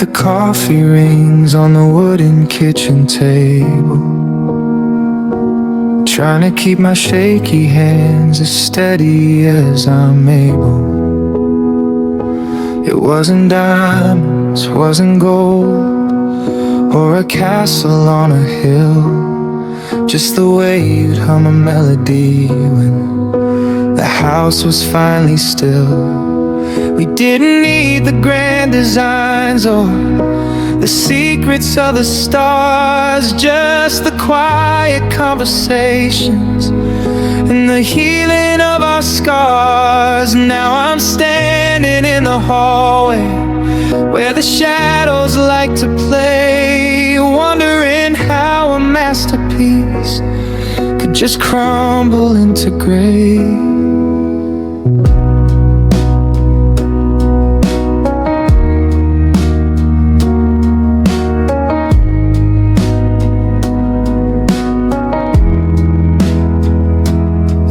The coffee rings on the wooden kitchen table, trying to keep my shaky hands as steady as I'm able. It wasn't diamonds, wasn't gold, or a castle on a hill, just the way you'd hum a melody when the house was finally still. We didn't need the grand designs or the secrets of the stars, just the quiet conversations and the healing of our scars. Now I'm standing in the hallway where the shadows like to play, wondering how a masterpiece could just crumble into gray.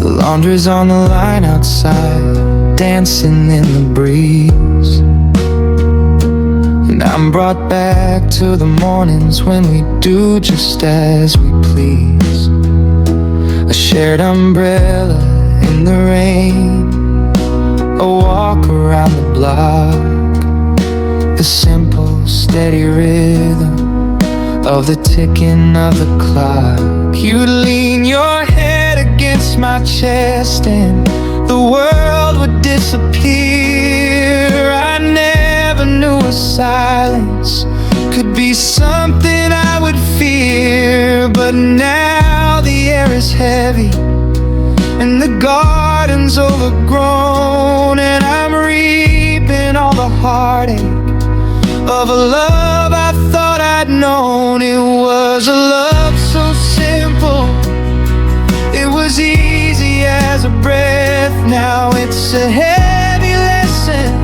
Laundry's on the line outside, dancing in the breeze, and I'm brought back to the mornings when we do just as we please. A shared umbrella in the rain, a walk around the block, the simple, steady rhythm of the ticking of the clock. You lean your head against my chest and the world would disappear. I never knew a silence could be something I would fear, but now the air is heavy and the garden's overgrown, and I'm reaping all the heartache of a love I thought I'd known. It was a love so simple, it was easy as a breath. Now it's a heavy lesson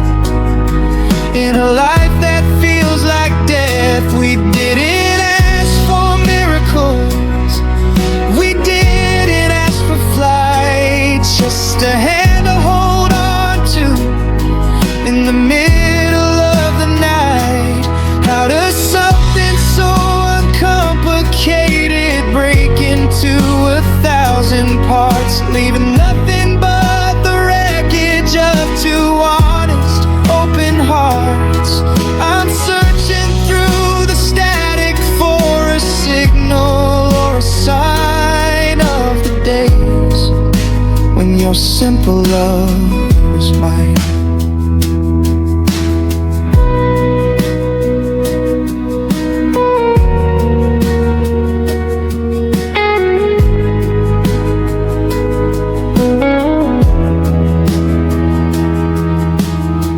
in a life that feels like death. We didn't ask for miracles, we didn't ask for flight, just a hand to hold on to in the middle of the night. How does something so uncomplicated break into 1,000 parts, leaving nothing but the wreckage of two honest, open hearts? I'm searching through the static for a signal or a sign of the days when your simple love was mine.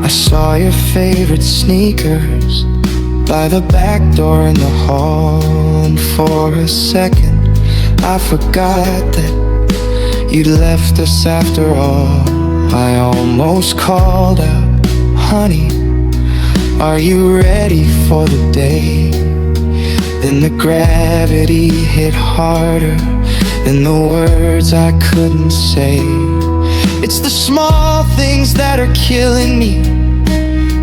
I saw your favorite sneakers by the back door in the hall, and for a second I forgot that you'd left us after all. I almost called out, honey, are you ready for the day? Then the gravity hit harder than the words I couldn't say. It's the small things that are killing me,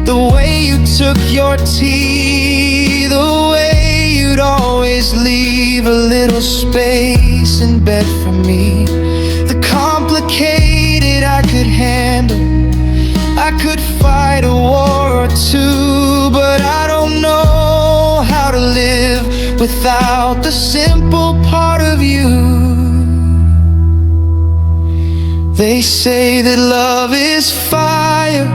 the way you took your tea, the way you'd always leave a little space in bed for me. The complicated I could handle, I could fight a war or two, but I don't know how to live without the simple part of you. They say that love is fire,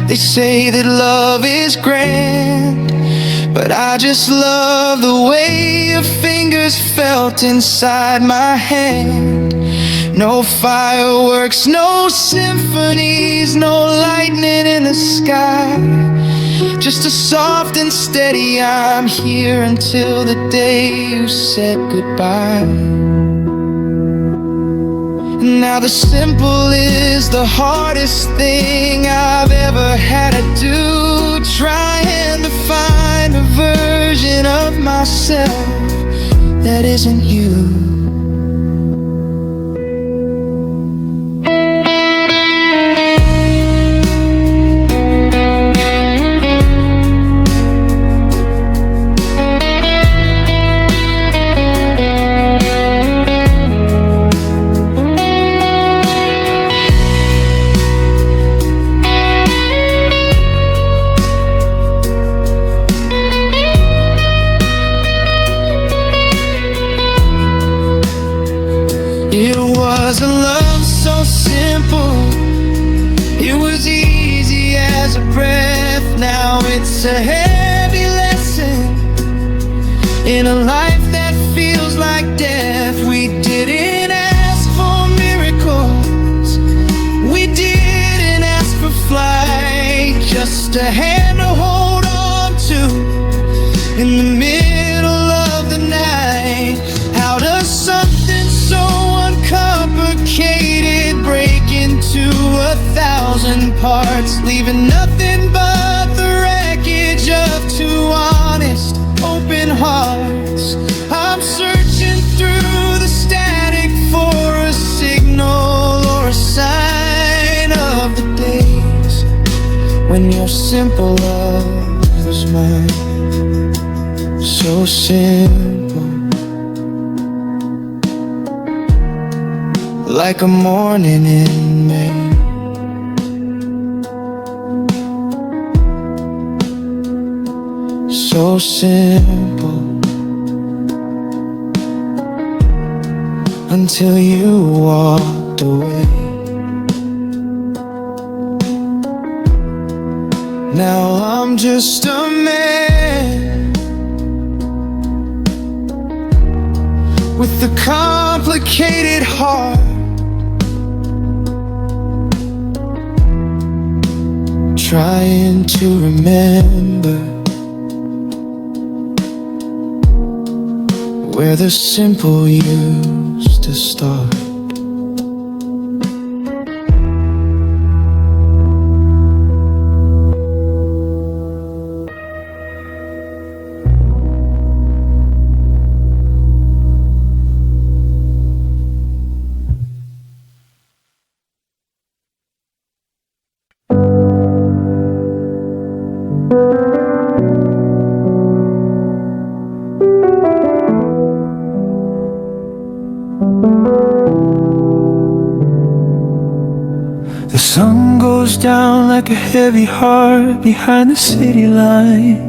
they say that love is grand, but I just love the way your fingers felt inside my hand. No fireworks, no symphonies, no lightning in the sky, just a soft and steady I'm here until the day you said goodbye. Now the simple is the hardest thing I've ever had to do, trying to find a version of myself that isn't you. was a love so simple, it was easy as a breath. Now it's a heavy lesson in a life that feels like death. We didn't ask for miracles, we didn't ask for flight, just a hand to hold on to in the middle of the night. How does something so uncomplicated break into 1,000 parts, leaving nothing but the wreckage of two honest, open hearts? I'm searching through the static for a signal or a sign of the days when your simple love was mine. So simple, like a morning in May. So simple, until you walked away. Now I'm just a man with a complicated heart, trying to remember where the simple used to start. The sun goes down like a heavy heart behind the city line,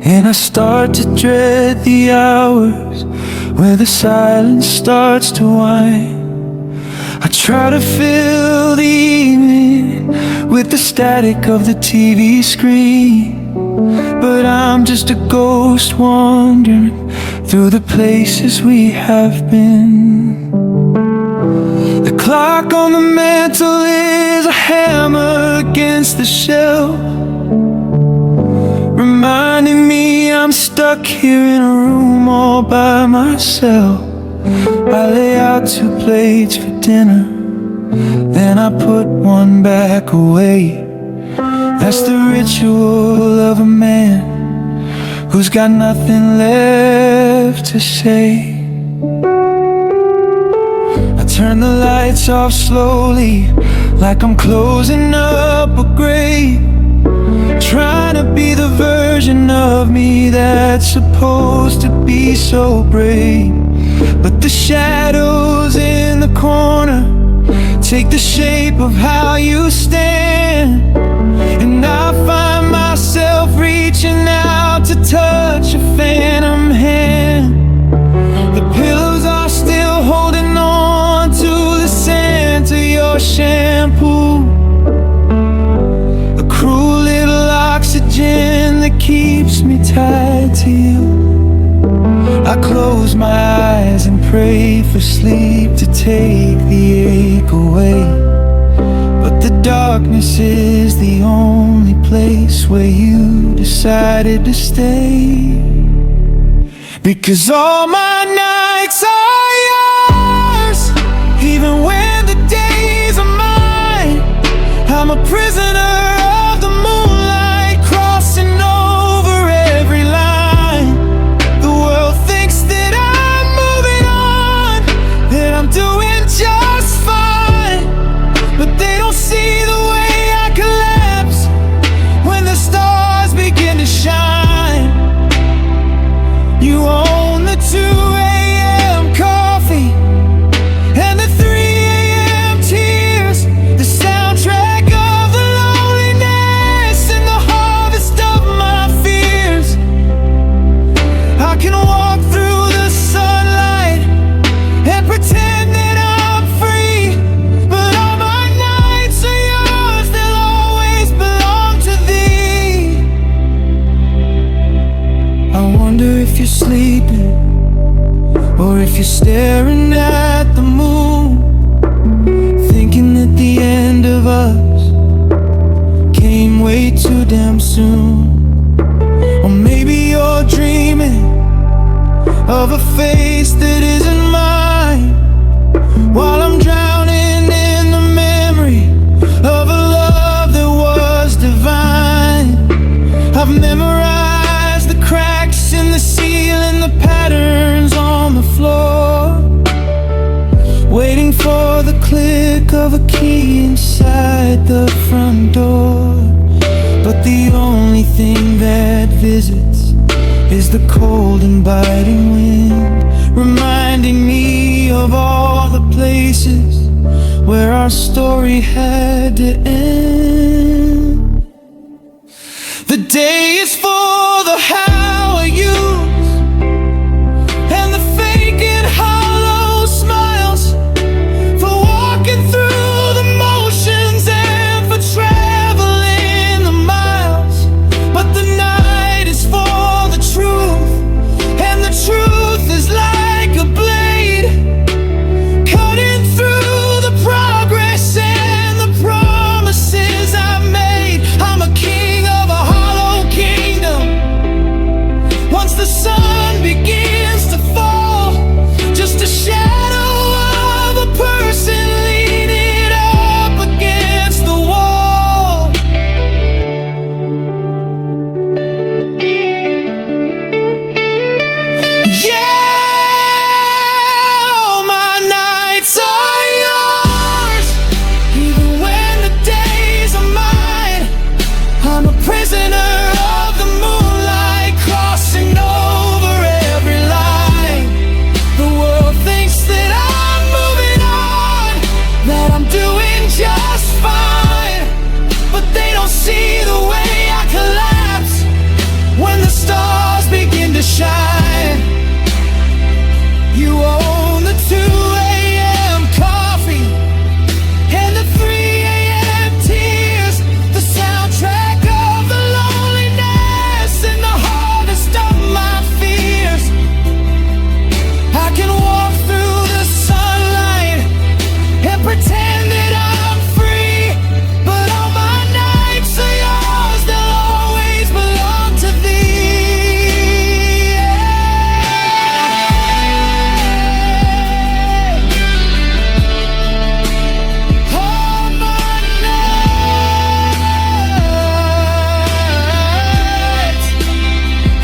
and I start to dread the hours where the silence starts to whine. I try to fill the evening with the static of the TV screen, but I'm just a ghost wandering through the places we have been. The clock on the mantle is a hammer against the shelf, reminding me I'm stuck here in a room all by myself. I lay out 2 plates for dinner, then I put one back away. That's the ritual of a man who's got nothing left to say. I turn the lights off slowly, like I'm closing up a grave, trying to be the version of me that's supposed to be so brave. But the shadows in the corner take the shape of how you stand, and I find myself reaching out to touch a phantom hand. The pillows are still holding on to the scent of your shampoo, a cruel little oxygen that keeps me tied to you. I close my eyes and pray for sleep to take the ache away, but the darkness is the only place where you decided to stay. Because all my nights are yours, even when the days are mine. I'm a prisoner of the moonlight, crossing over every line. The world thinks that I'm moving on, that I'm doing just fine, but they don't see the way I collapse when the stars begin to shine. You own the 2 a.m. coffee and the 3 a.m. tears, the soundtrack of the lonely wonder if you're sleeping, or if you're staring at the moon, thinking that the end of us came way too damn soon. Or maybe you're dreaming of a face that isn't mine, while I'm drowning in the memory of a love that was divine. I've memorized the cracks in the ceiling, the patterns on the floor, waiting for the click of a key inside the front door. But the only thing that visits is the cold and biting wind, reminding me of all the places where our story had to end. The day is for the how are yous and the fake and hollow smiles, for walking through the motions and for traveling the miles. But the night is for the truth, and the truth is like a blade, cutting through the progress and the promises I made. I'm a king of a hollow kingdom. Once the sun begins to fall, just a shadow of a person leaning up against the wall. Yeah, all my nights are yours, even when the days are mine. I'm a prisoner of the moonlight, crossing over every line. The world thinks that I'm moving on, that I'm doing just fine, but they don't see the way I collapse when the stars begin to shine. You own the 2 a.m. coffee and the 3 a.m. tears, the soundtrack of the loneliness and the harvest of my fears. I can walk through the sunlight and pretend that I'm free, but all my nights are yours, they'll always belong to thee. All my nights,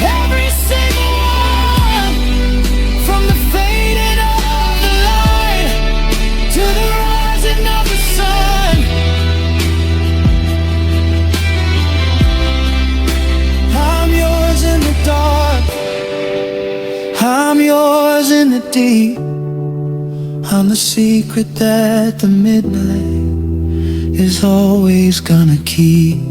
every single one, from the fading of the light to the rising of the sun. I'm yours in the dark, I'm yours in the deep. I'm the secret that the midnight is always gonna keep.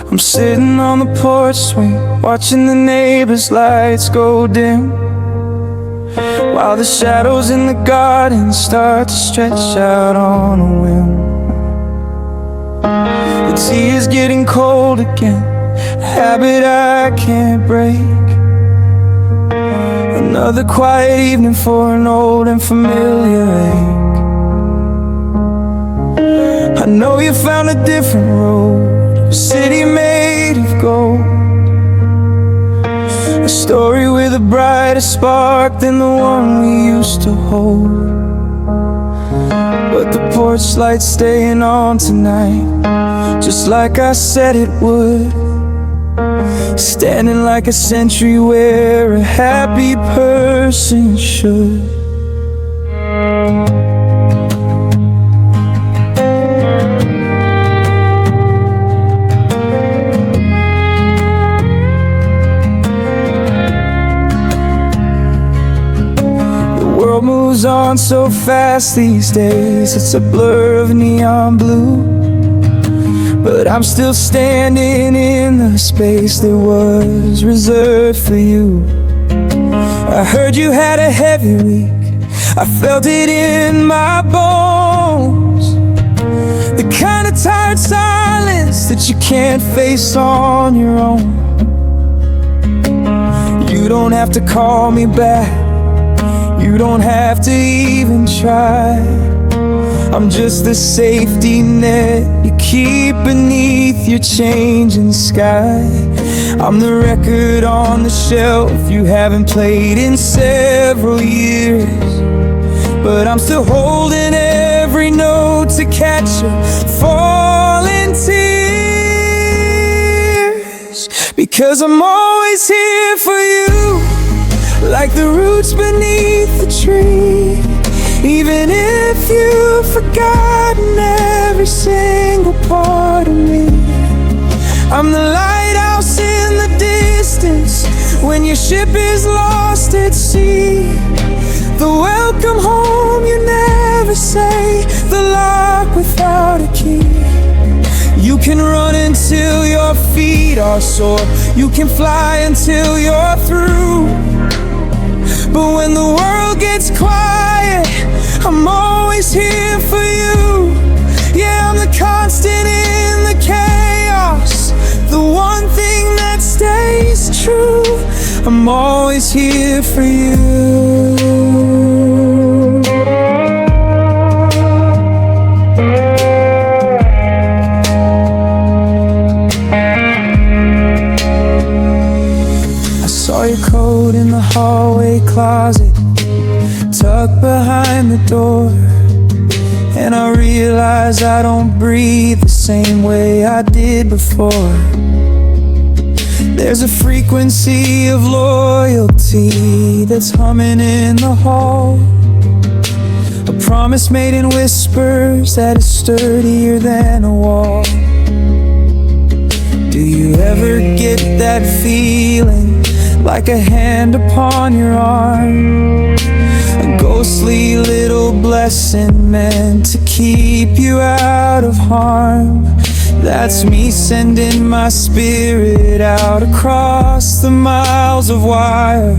I'm sitting on the porch swing, watching the neighbors' lights go dim, while the shadows in the garden start to stretch out on a whim. The tea is getting cold again, a habit I can't break. Another quiet evening for an old and familiar ache. I know you found a different road, a city made of gold, a story with a brighter spark than the one we used to hold. But the porch light's staying on tonight, just like I said it would, standing like a sentry where a happy person should. Moves on on so fast these days, it's a blur of neon blue. But I'm still standing in the space that was reserved for you. I heard you had a heavy week, I felt it in my bones. The kind of tired silence that you can't face on your own. You don't have to call me back, you don't have to even try. I'm just the safety net you keep beneath your changing sky. I'm the record on the shelf you haven't played in several years, but I'm still holding every note to catch your falling tears. Because I'm always here for you, like the roots beneath the tree. Even if you've forgotten every single part of me, I'm the lighthouse in the distance when your ship is lost at sea. The welcome home you never say, the lock without a key. You can run until your feet are sore, you can fly until you're through. But when the world gets quiet, I'm always here for you. Yeah, I'm the constant in the chaos, the one thing that stays true. I'm always here for you. I saw your coat in the hallway closet, tucked behind the door, and I realize I don't breathe the same way I did before. There's a frequency of loyalty that's humming in the hall, a promise made in whispers that is sturdier than a wall. Do you ever get that feeling, like a hand upon your arm, a ghostly little blessing meant to keep you out of harm? That's me sending my spirit out across the miles of wire,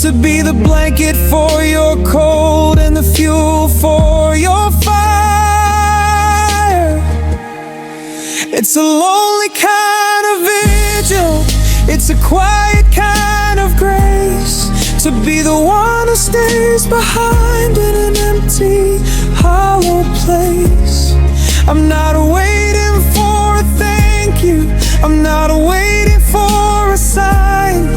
to be the blanket for your cold and the fuel for your fire. It's a lonely kind of vigil, it's a quiet kind of grace, to be the one who stays behind in an empty, hollow place. I'm not waiting for a thank you, I'm not waiting for a sign.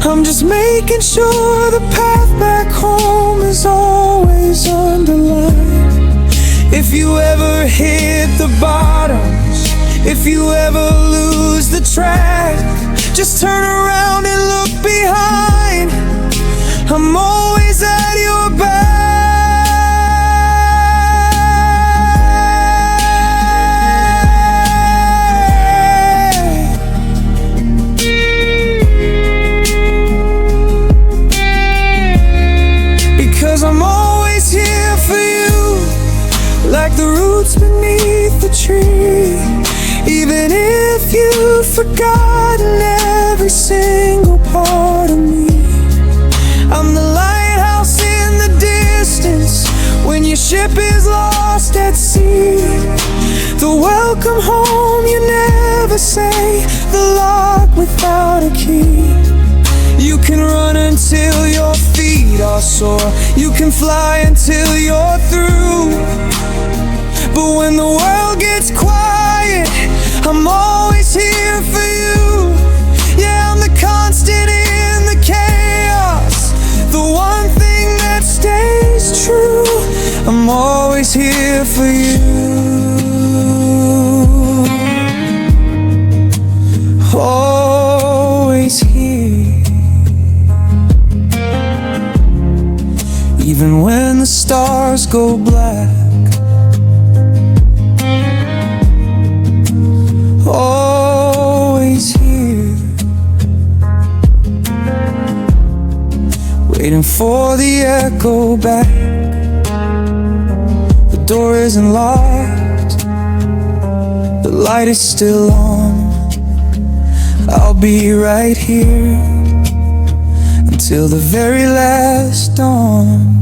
I'm just making sure the path back home is always underlined. If you ever hit the bottoms, if you ever lose the track, just turn around and look behind. I'm always at your back. Because I'm always here for you, like the roots beneath the tree. Even if you've forgotten every single part of me, I'm the lighthouse in the distance when your ship is lost at sea. The welcome home you never say, the lock without a key. You can run until your feet are sore, you can fly until you're through. But when the world gets quiet, I'm always here for you. Yeah, I'm the constant in the chaos, the one thing that stays true. I'm always here for you. Always here. Even when the stars go black, always here, waiting for the echo back. door isn't locked, the light is still on. I'll be right here until the very last dawn.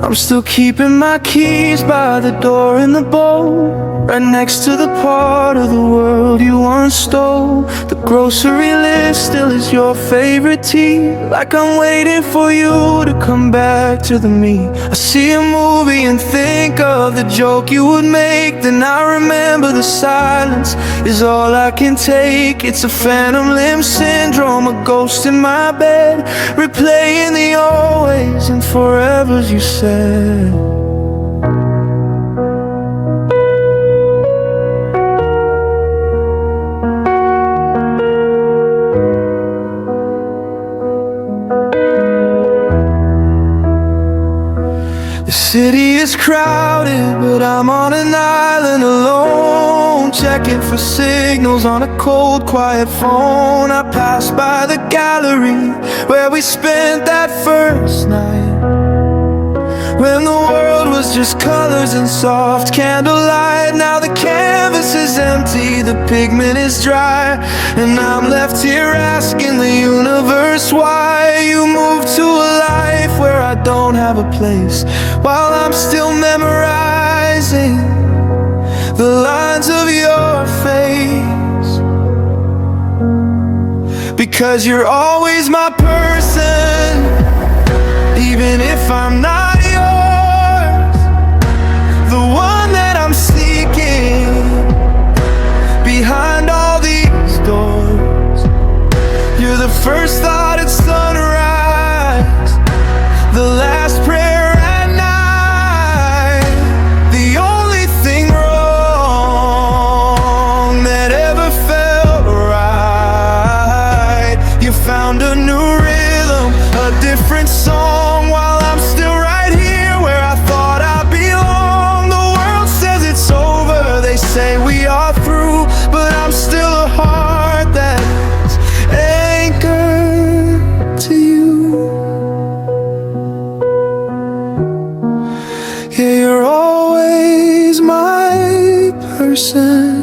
I'm still keeping my keys by the door in the bowl, right next to the part of the world you once stole. The grocery list still is your favorite tea, like I'm waiting for you to come back to the me. I see a movie and think of the joke you would make, then I remember the silence is all I can take. It's a phantom limb syndrome, a ghost in my bed, replaying the always and forevers you said. The city is crowded, but I'm on an island alone, checking for signals on a cold, quiet phone. I pass by the gallery where we spent that first night, when the world was just colors and soft candlelight. Now the canvas is empty, the pigment is dry, and I'm left here asking the universe why you moved to a life where I don't have a place, while I'm still memorizing the lines of your face. Because you're always my person, even if I'm not yours, the one that I'm seeking behind all these doors. You're the first thought at sunrise, the last prayer at night, the only thing wrong that ever felt right. You found a new rhythm, a different song, while I'm still right here where I thought I belong. The world says it's over, they say we are through, but I'm still a heart that's anchored to you. Yeah, you're always my person.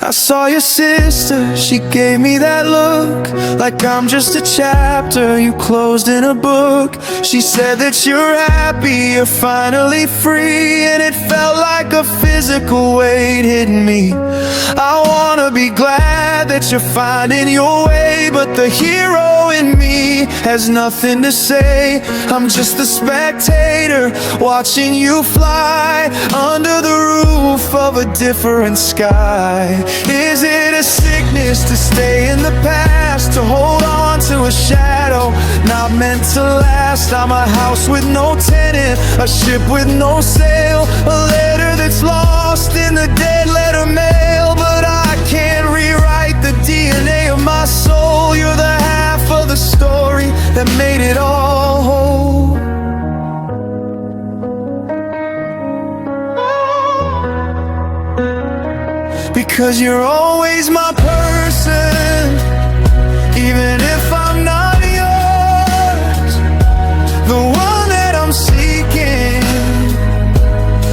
I saw your sister, she gave me that look, like I'm just a chapter you closed in a book. She said that you're happy, you're finally free, and it felt like a physical weight hitting me. I wanna be glad that you're finding your way, but the hero in me has nothing to say. I'm just a spectator watching you fly under the roof of a different sky. Is it a sickness to stay in the past, to hold on to a shadow not meant to last? I'm a house with no tenant, a ship with no sail, a letter that's lost in the dead letter mail. But I can't rewrite the DNA of my soul. You're the half of the story that made it all whole. Because you're always my person, even if I'm not yours, the one that I'm seeking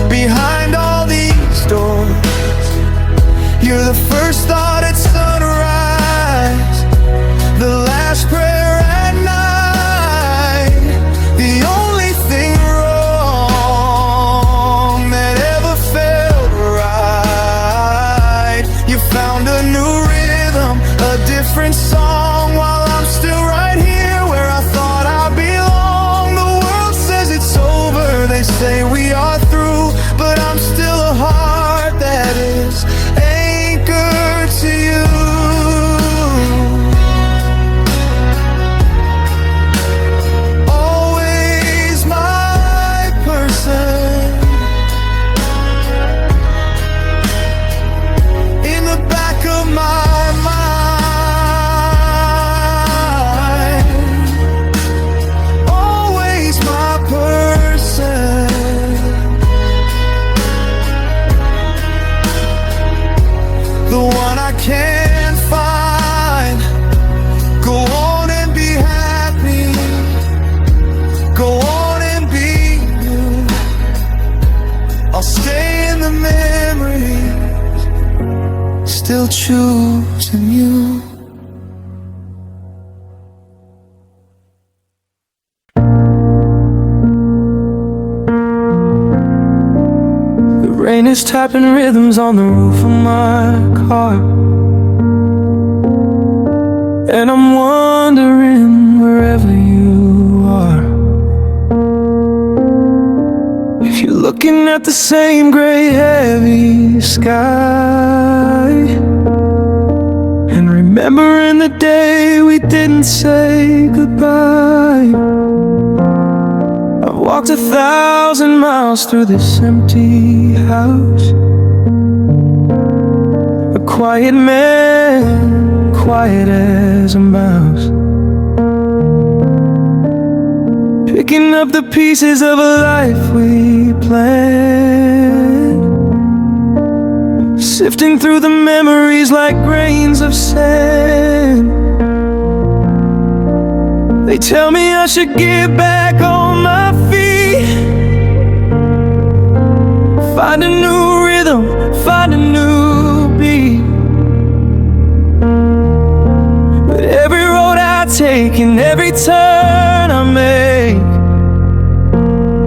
behind all these doors. You're the first thought at sunrise, the last prayer at night, the only thing wrong that ever felt right. You found a new rhythm, a different song, while I'm still right here where I thought I belong. The world says it's over, they say we are through, but I'm still a heart that is anchored to you. one I can't find. Go on and be happy. Go on and be you. I'll stay in the memories, still choosing you. The rain is tapping rhythms on the roof of my car, and I'm wondering wherever you are, if you're looking at the same gray heavy sky, and remembering the day we didn't say goodbye. I've walked 1,000 miles through this empty house, a quiet man, quiet as a mouse, picking up the pieces of a life we planned, sifting through the memories like grains of sand. They tell me I should get back on my feet, find a new rhythm, find a new beat. But every road I take and every turn I make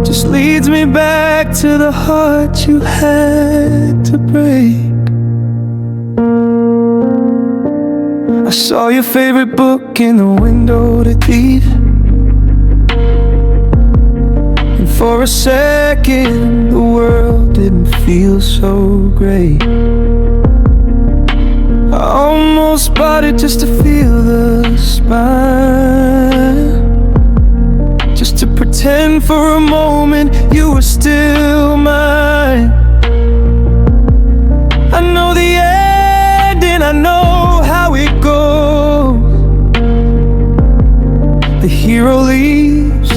just leads me back to the heart you had to break. I saw your favorite book in the window to leave, and for a second the world didn't feel so great. I almost bought it just to feel the spine, just to pretend for a moment you were still mine. I know the end and I know how it goes. The hero leaves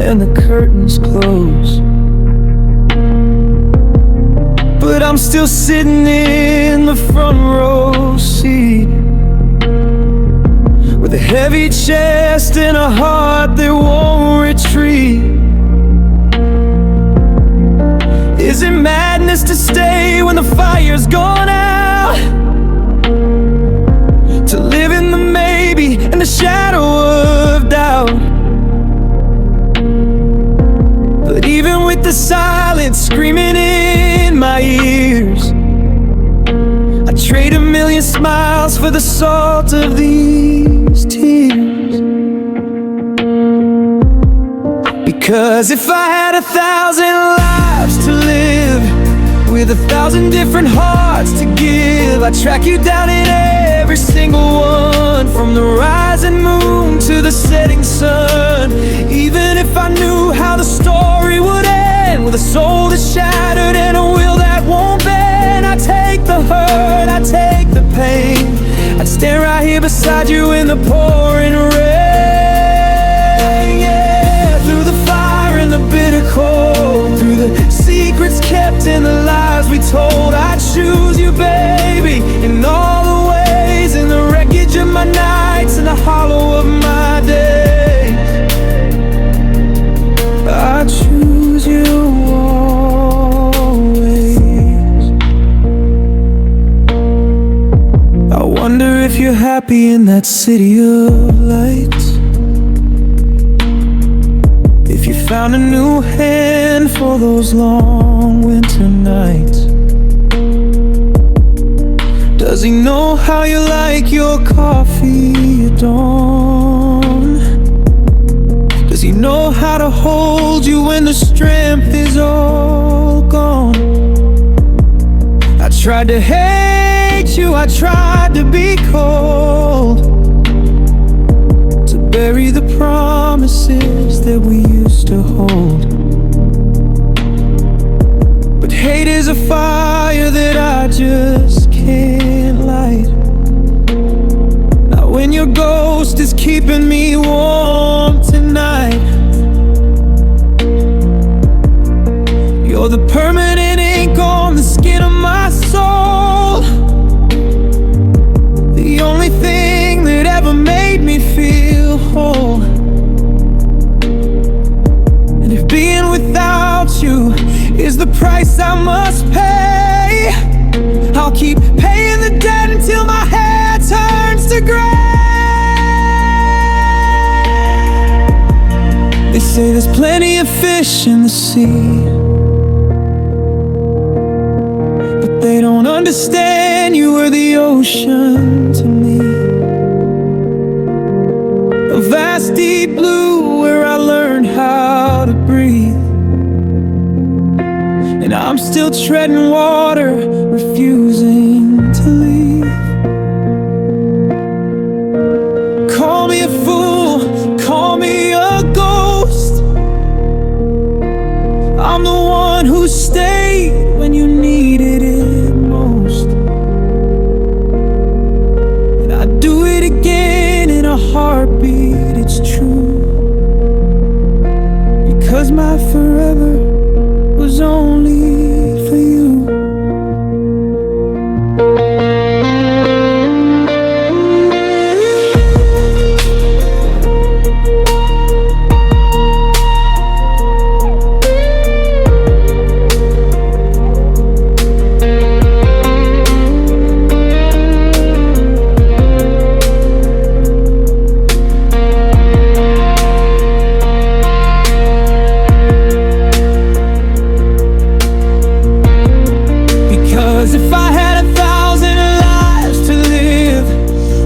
and the curtains close, but I'm still sitting in the front row seat, with a heavy chest and a heart that won't retreat. Is it madness to stay when the fire's gone out? To live in the maybe and the shadow of doubt? But even with the silence screaming in my ears, I trade 1,000,000 smiles for the salt of these tears. Because if I had 1,000 lives to live, with 1,000 different hearts to give, I'd track you down in every single one, from the rising moon to the setting sun. Even if I knew how the story would end, with a soul that's shattered and a will that won't bend, I'd take the hurt, I'd take the pain, I'd stand right here beside you in the pouring rain. Yeah, through the fire and the bitter cold, through the secrets kept and the lies we told, I'd choose you, baby, in all the ways, in the wreckage of my nights and the hollow of my days. I choose you always. I wonder if you're happy in that city of lights, if you found a new hand for those long winter nights. Does he know how you like your coffee at dawn? Does he know how to hold you when the strength is all gone? I tried to hate you, I tried to be cold, to bury the promises that we used to hold. But hate is a fire that I just can't light. Not when your ghost is keeping me warm tonight. You're the permanent ink on the skin of my soul, whole. And if being without you is the price I must pay, I'll keep paying the debt until my hair turns to gray. They say there's plenty of fish in the sea, but they don't understand you were the ocean to me. A vast deep blue where I learned how to breathe, and I'm still treading water, refusing to leave. Call me a fool, call me a ghost, I'm the one who stayed when you needed it most. And I'd do it again in a heartbeat, it's true, because my forever was only for you. If I had 1,000 lives to live,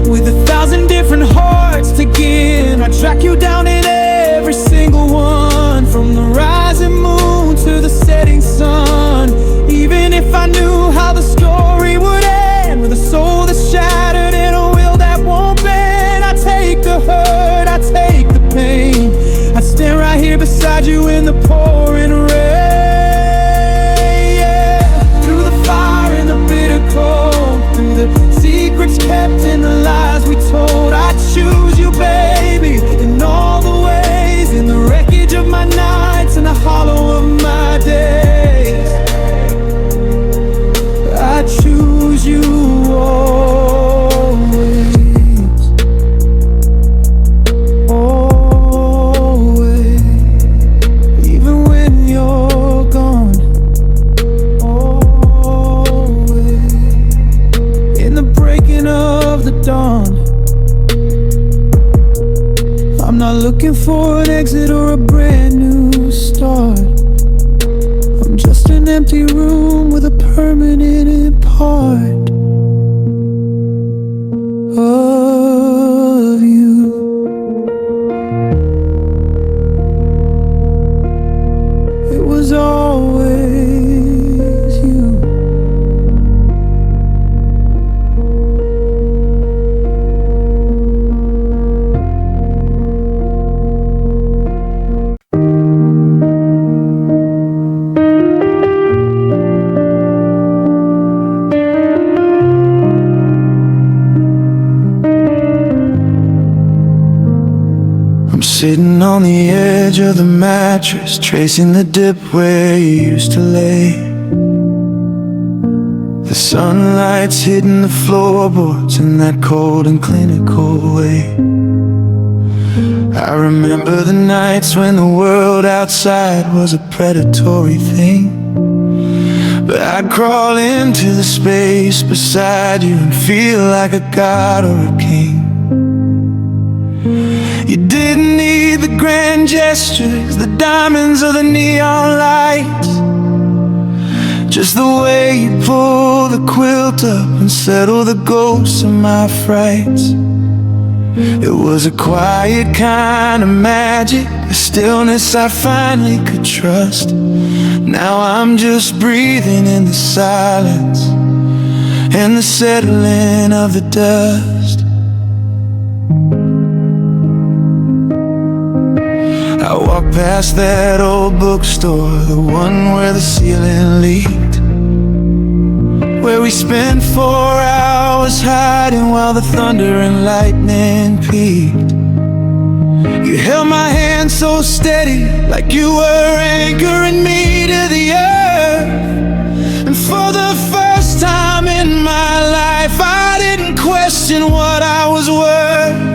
with 1,000 different hearts to give, I'd track you down in every single one, from the rising moon to the setting sun. Even if I knew how the story would end, with a soul that's shattered and a will that won't bend, I'd take the hurt, I'd take the pain, I'd stand right here beside you in the pouring rain. Through the secrets kept and the lies we told, I choose you, baby, in all the ways, in the wreckage of my nights and the hollow of my days. I choose you always, always, even when you're gone. Of the dawn, I'm not looking for an exit or a brand new start. I'm just an empty room with a permanent part of you. It was always you. Sitting on the edge of the mattress, tracing the dip where you used to lay. The sunlight's hitting the floorboards in that cold and clinical way. I remember the nights when the world outside was a predatory thing, but I'd crawl into the space beside you and feel like a god or a king. You didn't need the grand gestures, the diamonds or the neon lights, just the way you pull the quilt up and settle the ghosts of my frights. It was a quiet kind of magic, a stillness I finally could trust. Now I'm just breathing in the silence and the settling of the dust. I walked past that old bookstore, the one where the ceiling leaked, where we spent 4 hours hiding while the thunder and lightning peaked. You held my hand so steady, like you were anchoring me to the earth. And for the first time in my life, I didn't question what I was worth.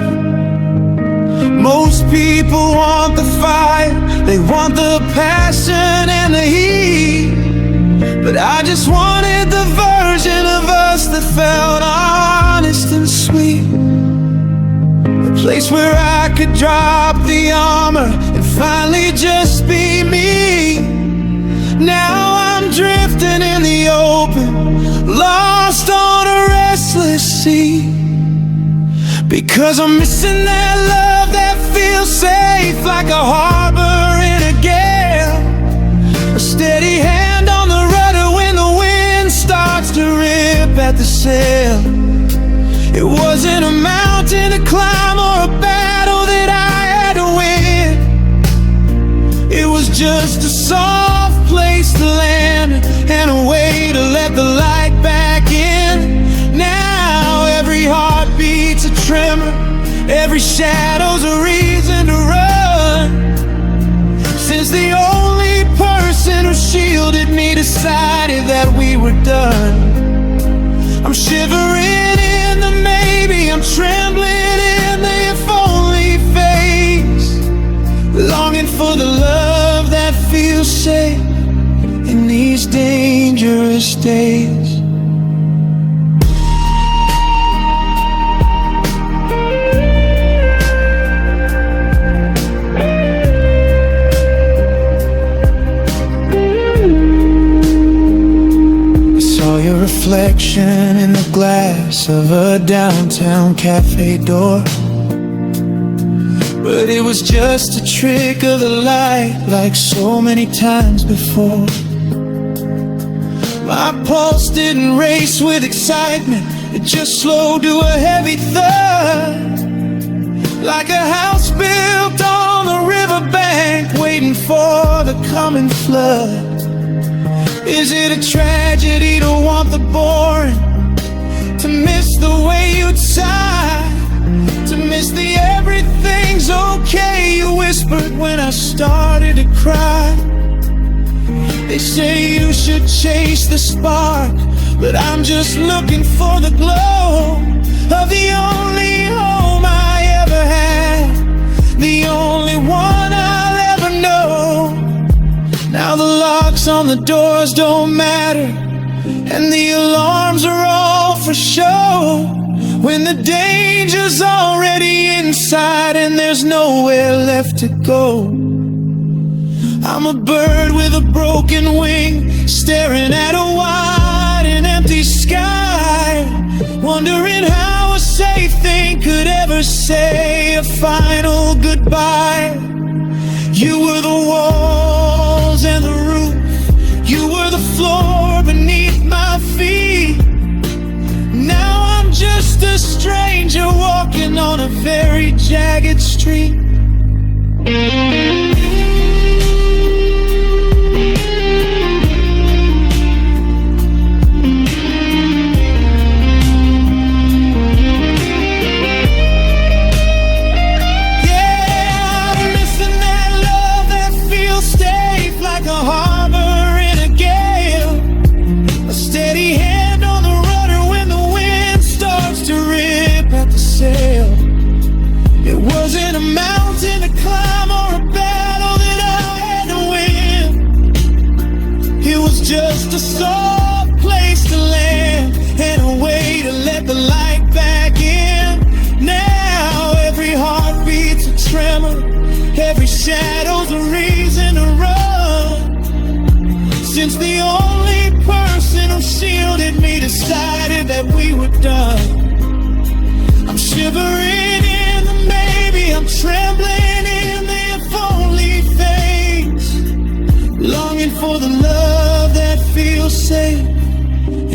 They want the passion and the heat, but I just wanted the version of us that felt honest and sweet. A place where I could drop the armor and finally just be me. Now I'm drifting in the open, lost on a restless sea, because I'm missing that love that feels safe, like a harbor in a gale, a steady hand on the rudder when the wind starts to rip at the sail. It wasn't a mountain to climb or a battle that I had to win. It was just a soft place to land and a way to let the light back in. Now every heartbeat's a tremor, every shadow's a reason to run, since the only person who shielded me decided that we were done. I'm shivering in the maybe, I'm trembling in the if only phase, longing for the love that feels safe in these dangerous days. Your reflection in the glass of a downtown cafe door, but it was just a trick of the light, like so many times before. My pulse didn't race with excitement, it just slowed to a heavy thud, like a house built on the riverbank, waiting for the coming flood. Is it a tragedy to want the boring, to miss the way you'd sigh, to miss the everything's okay you whispered when I started to cry? They say you should chase the spark, but I'm just looking for the glow of the only home I ever had, the only one I'll ever know. Now the locks on the doors don't matter, and the alarms are all for show, when the danger's already inside and there's nowhere left to go. I'm a bird with a broken wing, staring at a wide and empty sky, wondering how a safe thing could ever say a final goodbye. You were the walls and the roof, you were the floor beneath my feet. Now I'm just a stranger walking on a very jagged street. It wasn't a mountain to climb or a battle that I had to win. It was just a soft place to land and a way to let the light back in. Now every heartbeat's a tremor, every shadow's a reason to run, since the only person who shielded me decided that we were done. I'm shivering in the maybe, I'm trembling in the if only phase, longing for the love that feels safe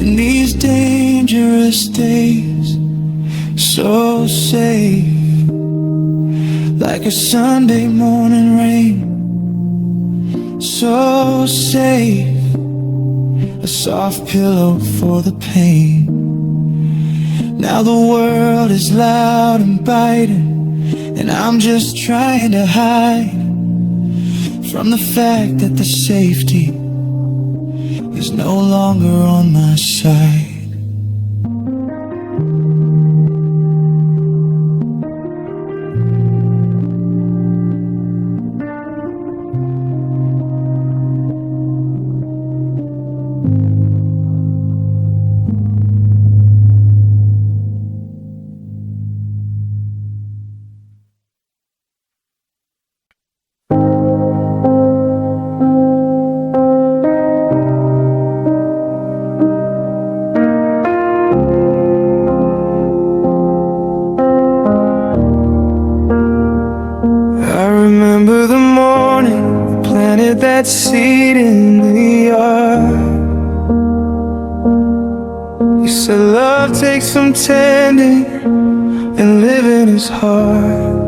in these dangerous days. So safe, like a Sunday morning rain. So safe, a soft pillow for the pain. Now the world is loud and biting, and I'm just trying to hide from the fact that the safety is no longer on my side. that seed in the yard. You said love takes some tending and living is hard.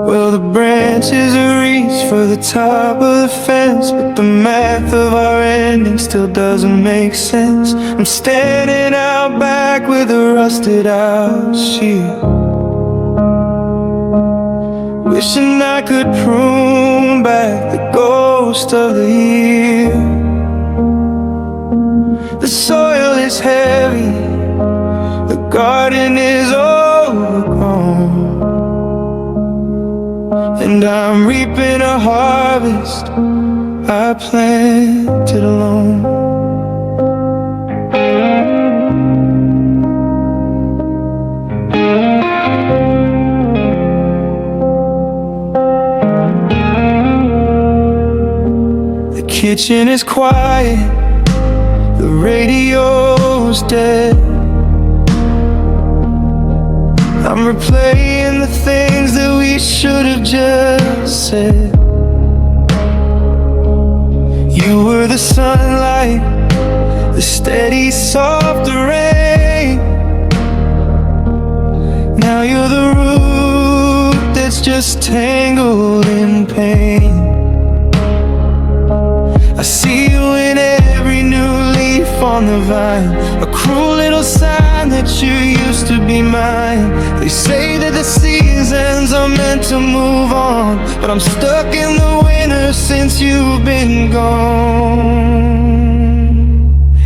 Well, the branches reach for the top of the fence, but the math of our ending still doesn't make sense. I'm standing out back with a rusted out shield, wishing I could prune back the ghost of the year. The soil is heavy, the garden is overgrown, and I'm reaping a harvest I planted alone. The kitchen is quiet, the radio's dead. I'm replaying the things that we should have just said. You were the sunlight, the steady soft rain. Now you're the root that's just tangled in pain. I see you in every new leaf on the vine, a cruel little sign that you used to be mine. They say that the seasons are meant to move on, but I'm stuck in the winter since you've been gone.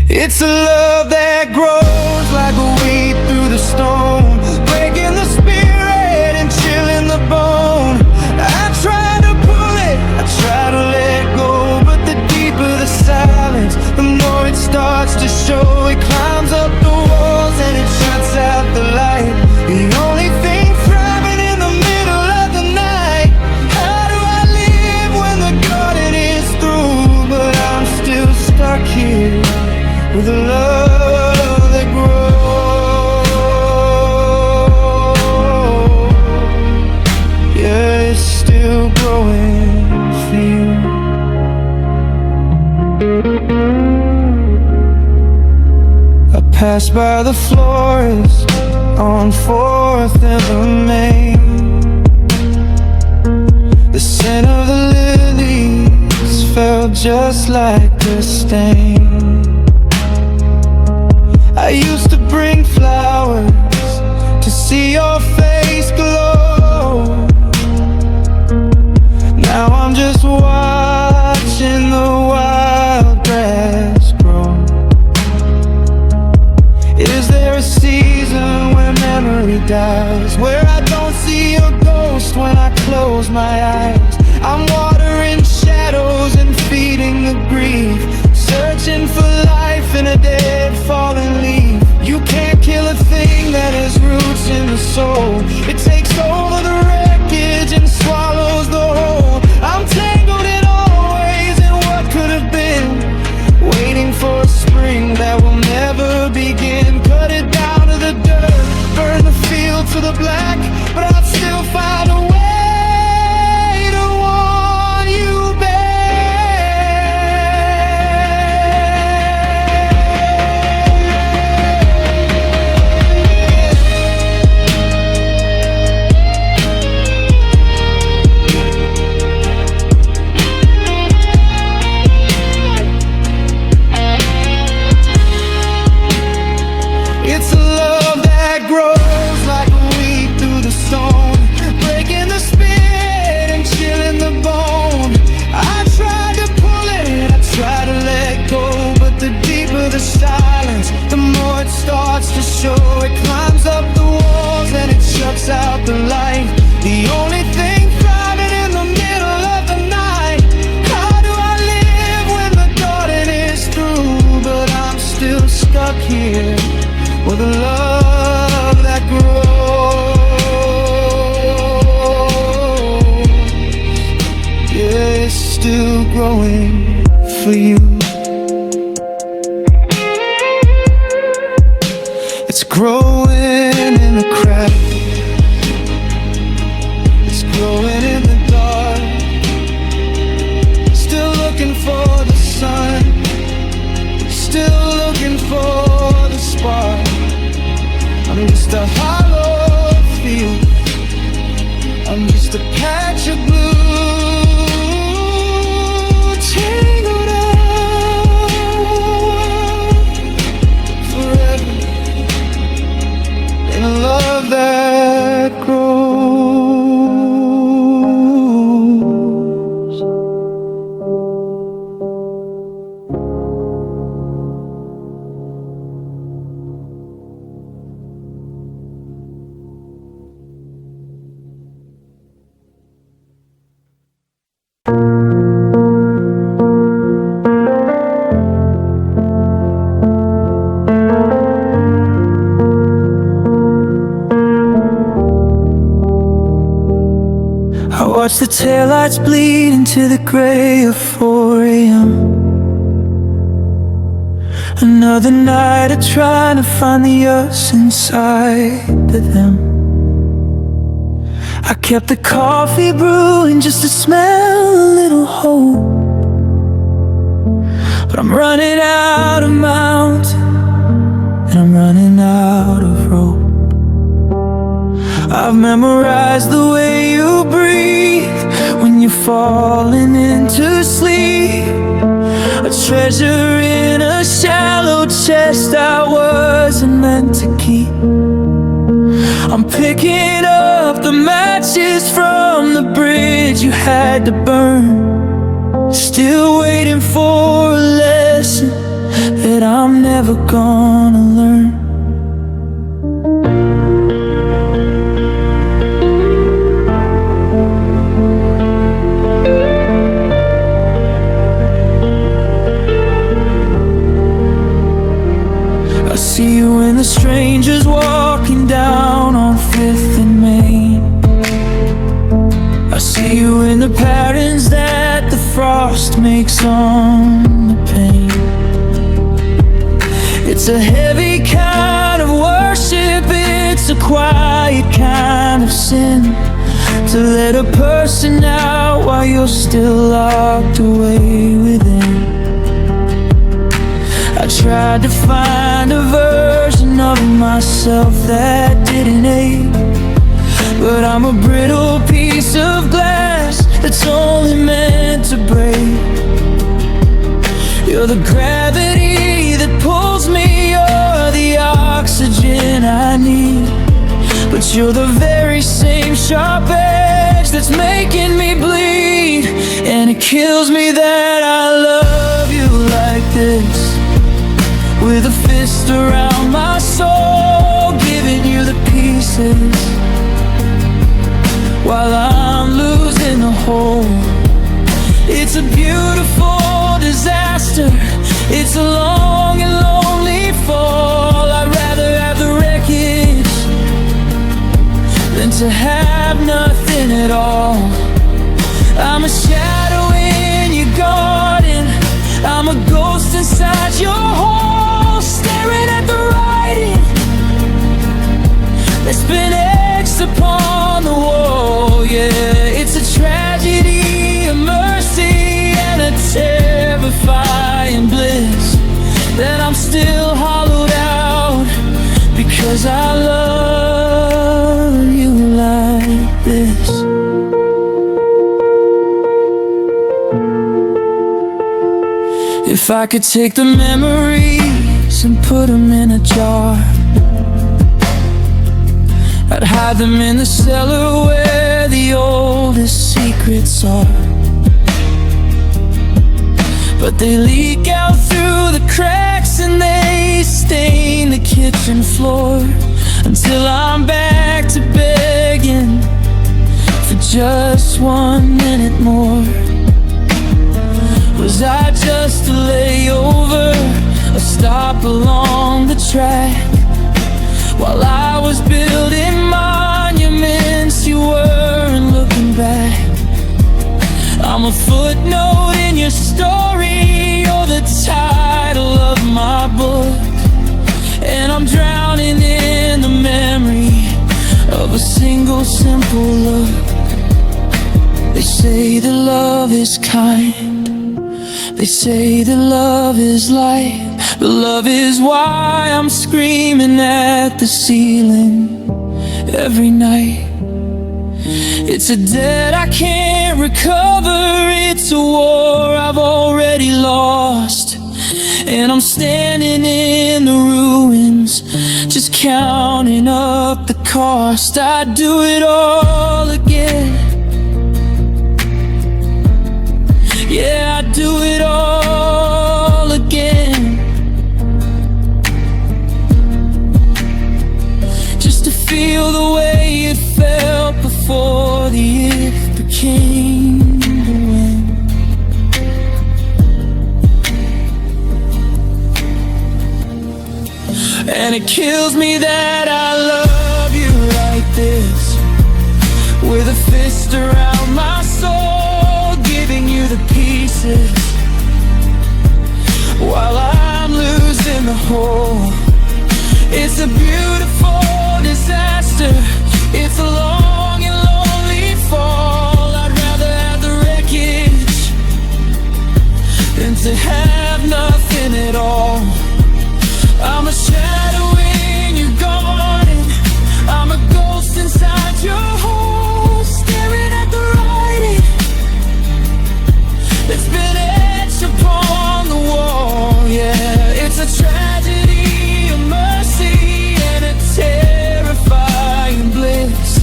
It's a love that grows like a weed through the stone, breaking the spirit and chilling the bone. I try to pull it, I try to let go, but the deeper the silence, the more it starts to show. It climbs up the walls and it shuts out the light. The only thing thriving in the middle of the night. How do I live when the garden is through? But I'm still stuck here with a love that grows. Yeah, it's still growing for you. I pass by the florist on 4th and the Main. The scent of the lilies felt just like a stain. I used to bring flowers to see your face glow. Now I'm just watching the wild grass grow. Is there a season where memory dies, where I don't see your ghost when I close my eyes? I'm watering shadows and feeding the grief, searching for life in a dead fallen leaf. You can't kill a thing that has roots in the soul. It takes over the wreckage and swallows the whole. I'm tangled in always in what could have been, waiting for a spring that will never begin. Cut it down to the dirt, burn the field to the black, but I'll still find a way to want you back. It's a love that grows like a weed through the stone, breaking the spirit and chilling the bone. I try to pull it, I try to let go, but the deeper the silence, the more it starts to show. It climbs up the walls and it shuts out the light. The only thing thriving in the middle of the night. How do I live when the garden is through? But I'm still stuck here with a love that grows. Yeah, it's still growing for you. It's growing in the crack, it's growing in the dark, just a hollow field. I'm just a patch of blue, tangled up forever in a love that grows. I watch the taillights bleed into the gray of 4 a.m. Another night of trying to find the us inside of them. I kept the coffee brewing just to smell a little hope, but I'm running out of mountain and I'm running out of rope. I've memorized the way you breathe when you're falling into sleep, a treasure in a shallow chest I wasn't meant to keep. I'm picking up the matches from the bridge you had to burn, still waiting for a lesson that I'm never gonna learn. I see you in the strangers walking down on 5th and Main. I see you in the patterns that the frost makes on the pane. It's a heavy kind of worship, it's a quiet kind of sin, to let a person out while you're still locked away within. I tried to find a version of myself that didn't ache, but I'm a brittle piece of glass that's only meant to break. You're the gravity that pulls me, you're the oxygen I need, but you're the very same sharp edge that's making me bleed. And it kills me that I love you like this, with a fist around my soul, giving you the pieces while I'm losing the whole. It's a beautiful disaster, it's a long and lonely fall. I'd rather have the wreckage than to have nothing at all. I'm a shadow in your garden, I'm a ghost inside your home, staring at the writing that's been etched upon the wall. Yeah, it's a tragedy, a mercy, and a terrifying bliss, that I'm still hollowed out because I love you like this. If I could take the memories and put them in a jar, I'd hide them in the cellar where the oldest secrets are. But they leak out through the cracks and they stain the kitchen floor, until I'm back to begging for just 1 minute more. Was I just a layover, a stop along the track, while I was building monuments you weren't looking back? I'm a footnote in your story, you're the title of my book, and I'm drowning in the memory of a single simple look. They say that love is kind, they say that love is light, but love is why I'm screaming at the ceiling. every night. It's a debt I can't recover, it's a war I've already lost. And I'm standing in the ruins, just counting up the cost. I'd do it all again. Yeah, I'd do it all again. Just to feel the way it felt before the if became the when. And it kills me that I love you like this, with a fist around my soul, giving you the pieces while I'm losing the whole. It's a beautiful disaster, it's a long and lonely fall. I'd rather have the wreckage than to have nothing at all. I'm a shadow in your garden, I'm a ghost inside your hole, staring at the writing that's been etched upon the wall. Yeah, it's a tragedy, a mercy, and a terrifying bliss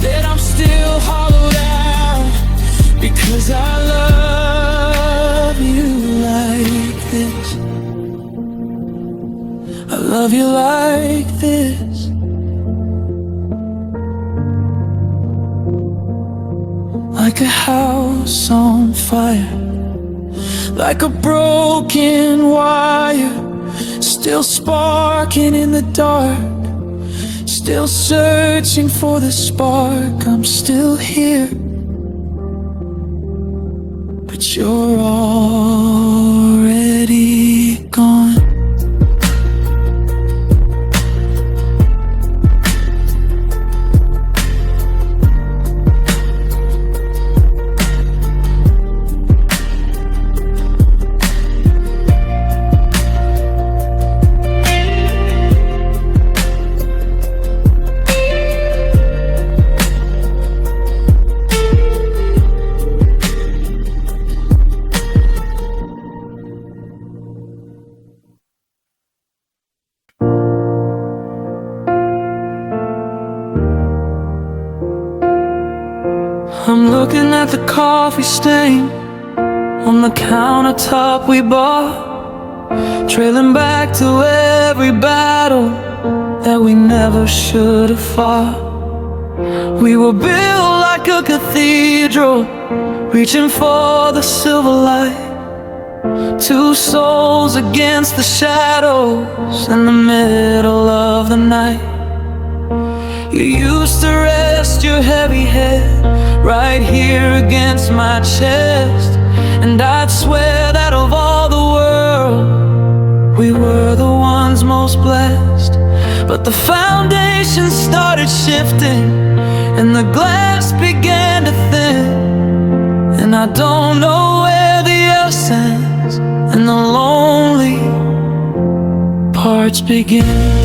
that I'm still hollowed out because I love you like this. I love you like this. Like a house on fire, like a broken wire, still sparking in the dark, still searching for the spark. I'm still here, but you're already gone. I'm looking at the coffee stain on the countertop we bought, trailing back to every battle that we never should have fought. We were built like a cathedral, reaching for the silver light, two souls against the shadows in the middle of the night. You used to rest your heavy head right here against my chest, and I'd swear that of all the world, we were the ones most blessed. But the foundation started shifting, and the glass began to thin, and I don't know where the earth ends and the lonely parts begin.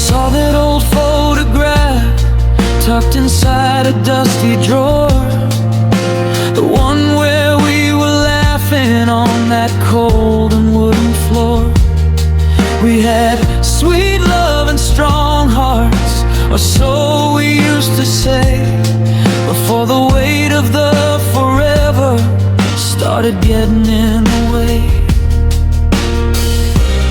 Saw that old photograph tucked inside a dusty drawer, the one where we were laughing on that cold and wooden floor. We had sweet love and strong hearts, or so we used to say, before the weight of the forever started getting in the way.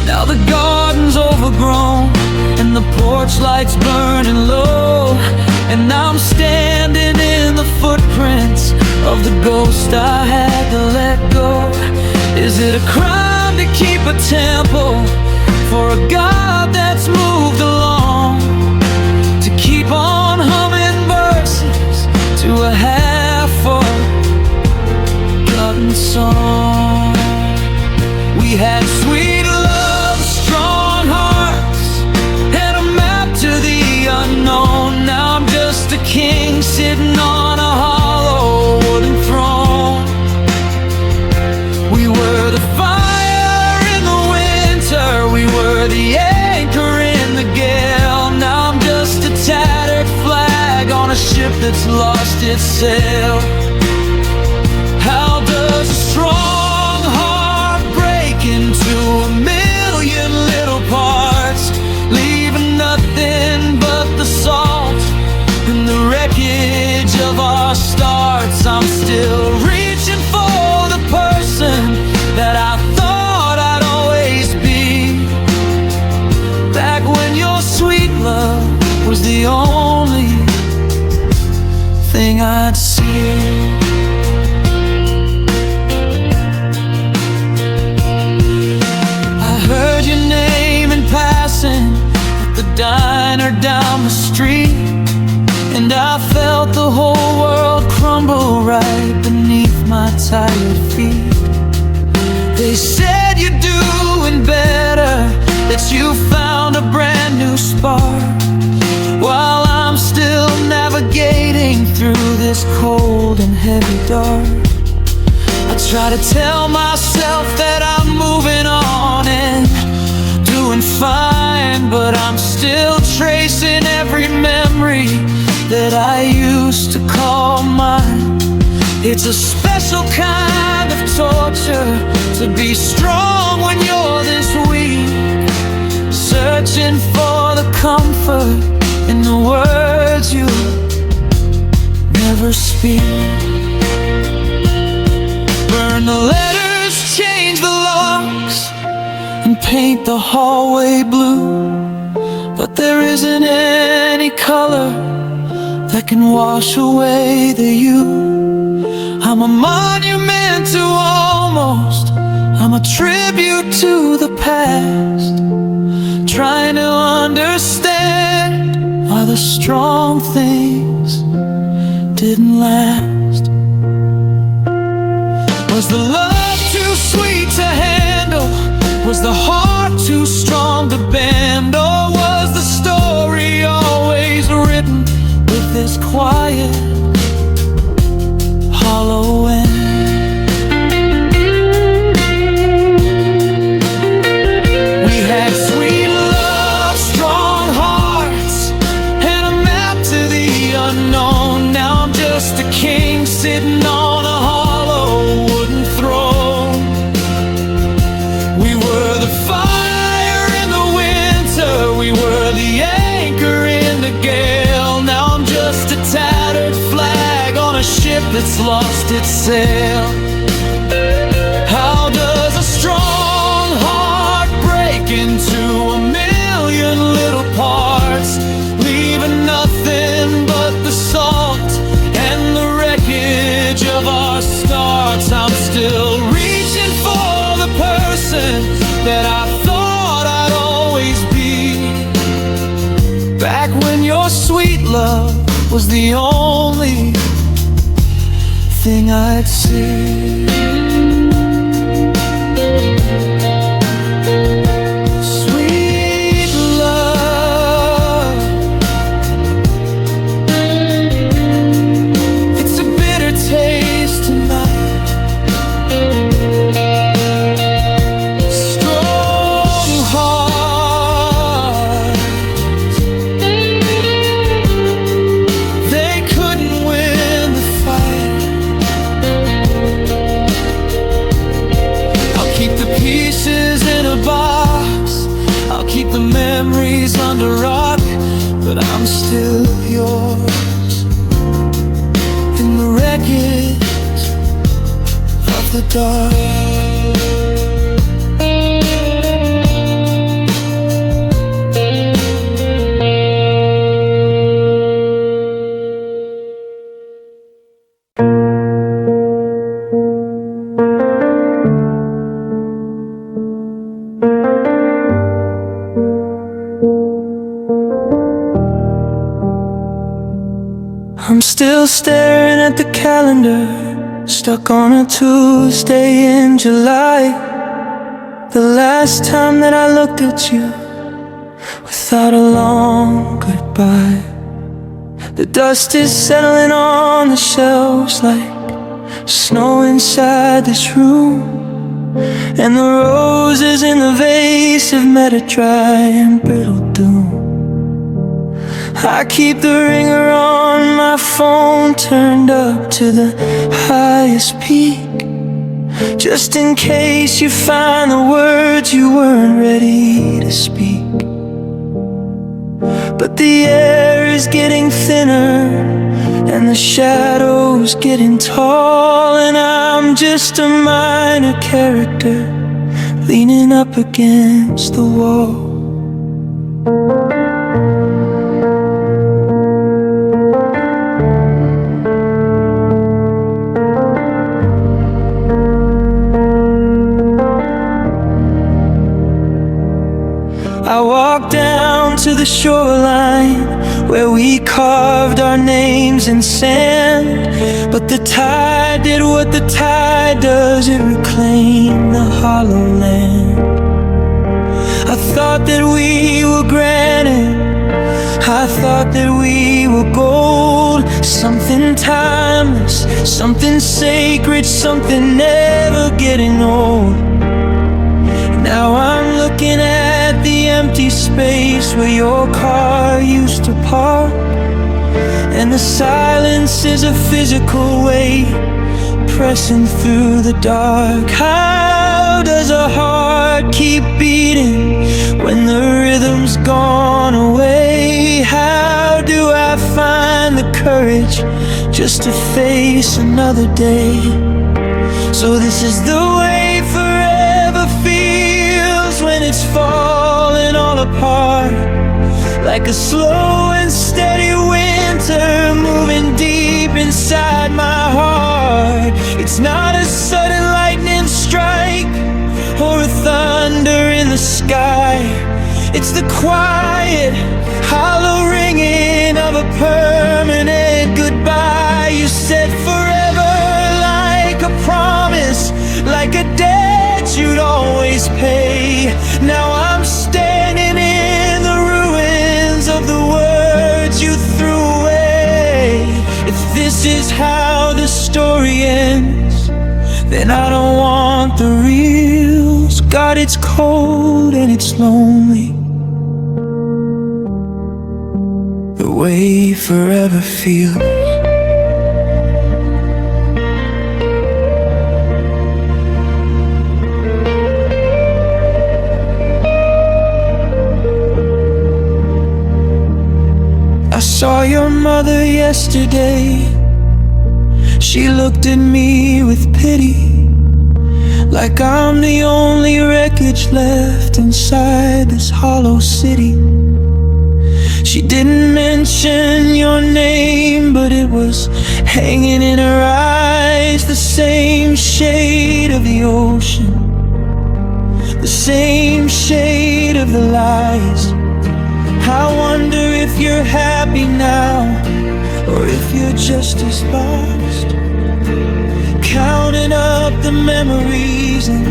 Now the garden's overgrown and the porch lights burning low, and I'm standing in the footprints of the ghost I had to let go. Is it a crime to keep a temple for a God that's moved along, to keep on humming verses to a half-forgotten song? We had sweet love, strong hearts, and a map to the unknown. Now I'm just a king sitting on a hollow wooden throne. We were the fire in the winter, were the anchor in the gale. Now I'm just a tattered flag on a ship that's lost its sail. How does a strong heart break into a million little parts, leaving nothing but the salt and the wreckage of our starts? I'm still reaching for the person that I thought I'd always be, back when your sweet love was the only thing I'd see. Heard your name in passing at the diner down the street, and I felt the whole world crumble right beneath my tired feet. They said you're doing better, that you found a brand new spark, while I'm still navigating through this cold and heavy dark. I try to tell myself that I'm moving on and doing fine, but I'm still tracing every memory that I used to call mine. It's a special kind of torture to be strong when you're this weak, searching for the comfort in the words you never speak. Burn the letters, change the locks, and paint the hallway blue, but there isn't any color that can wash away the you. I'm a monument to almost, I'm a tribute to the past, trying to understand why the strong things didn't last. Was the love too sweet to handle? Was the heart too strong to bend? Or was the story always written with this quiet, hollow end? We had sweet love, strong hearts, and a map to the unknown. Now I'm just a king sitting on a hollow wooden throne. We were the fire in the winter, we were the anchor in the gale. Now I'm just a tattered flag on a ship that's lost its sail. How does a strong heart break into a million little parts, leaving nothing but the salt and the wreckage of our starts? I'm still reaching for the person that I thought I'd always be, back when your sweet love was the only thing I'd see. Sweet love, it's a bitter taste tonight. Strong hearts, they couldn't win the fight. I'll keep the pieces in a box, I'll keep the memories under rock, but I'm still yours in the wreckage of the dark. I'm still staring at the calendar, stuck on a Tuesday in July. The last time that I looked at you without a long goodbye. The dust is settling on the shelves like snow inside this room. and the roses in the vase have met a dry and brittle doom. I keep the ringer on my phone turned up to the highest peak, just in case you find the words you weren't ready to speak. But the air is getting thinner and the shadows getting tall, and I'm just a minor character leaning up against the wall. I walked down to the shoreline where we carved our names in sand, but the tide did what the tide does, it reclaimed the hollow land. I thought that we were granite, I thought that we were gold, something timeless, something sacred, something never getting old. Now I'm looking at the empty space where your car used to park, and the silence is a physical weight pressing through the dark. How does a heart keep beating when the rhythm's gone away? How do I find the courage just to face another day? So this is the way forever feels when it's falling all apart, like a slow and steady winter moving deep inside my heart. It's not a sudden lightning strike or a thunder in the sky, it's the quiet, hollow ringing of a permanent goodbye. You said forever like a promise, like a debt you'd always pay. Now I'm standing in the ruins of the words you threw away. If this is how the story ends, then I don't want the reels. God, it's cold and it's lonely, the way forever feels. I saw your mother yesterday. She looked at me with pity, like I'm the only wreckage left inside this hollow city. She didn't mention your name, but it was hanging in her eyes, the same shade of the ocean, the same shade of the lies. I wonder if you're happy now, or if you're just as lost, counting up the memories and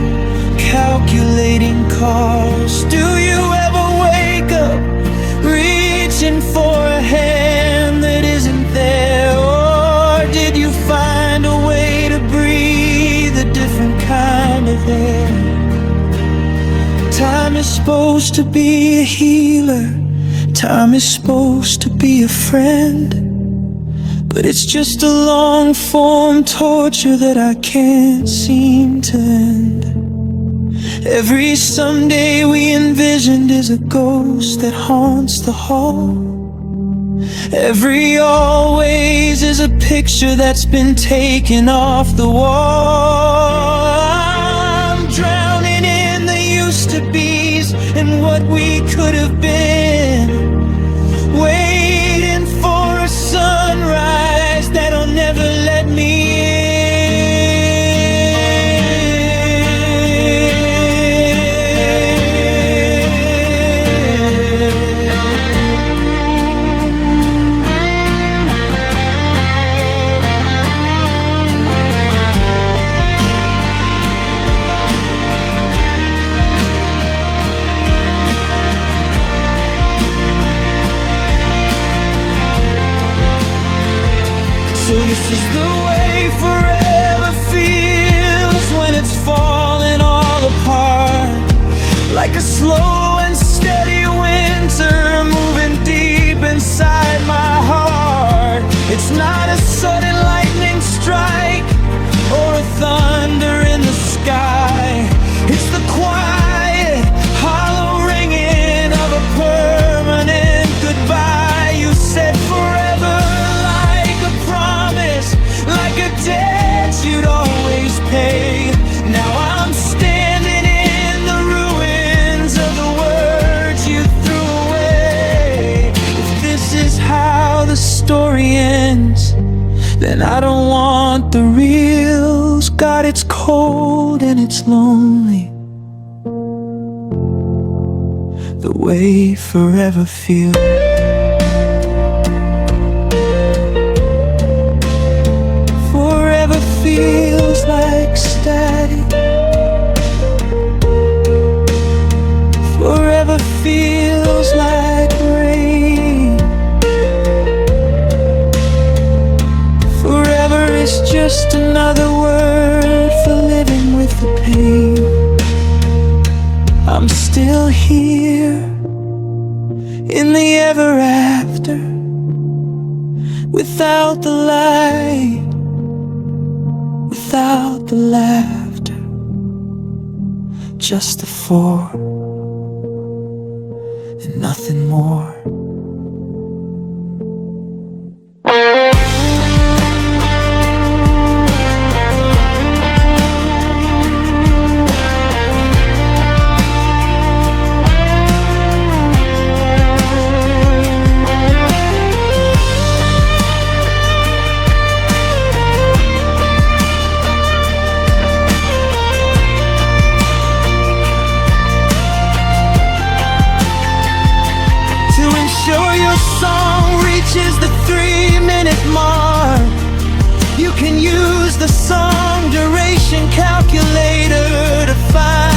calculating cost. Do you ever wake up reaching for a hand that isn't there, or did you find a way to breathe a different kind of air? Time is supposed to be a healer, time is supposed to be a friend, but it's just a long-form torture that I can't seem to end. Every someday we envisioned is a ghost that haunts the hall. Every always is a picture that's been taken off the wall. I'm drowning in the used to be's and what we could have been, waiting for a sunrise that'll never let me like a slow and steady winter moving deep inside my heart. It's not a sudden lightning strike or a thunder in the sky. It's the quiet, hollow ringing of a permanent goodbye. You said forever, like a promise, like a debt you'd always pay. Now I'm standing in the ruins of the words you threw away. If this is how the story ends, then I don't want the reels. God, it's cold and it's lonely, the way forever feels. Forever feels like static. Forever feels like rain. Forever is just another word for living with the pain. I'm still here in the ever after, without the light, without the laughter, just the four and nothing more. Is the 3-minute mark. You can use the song duration calculator to find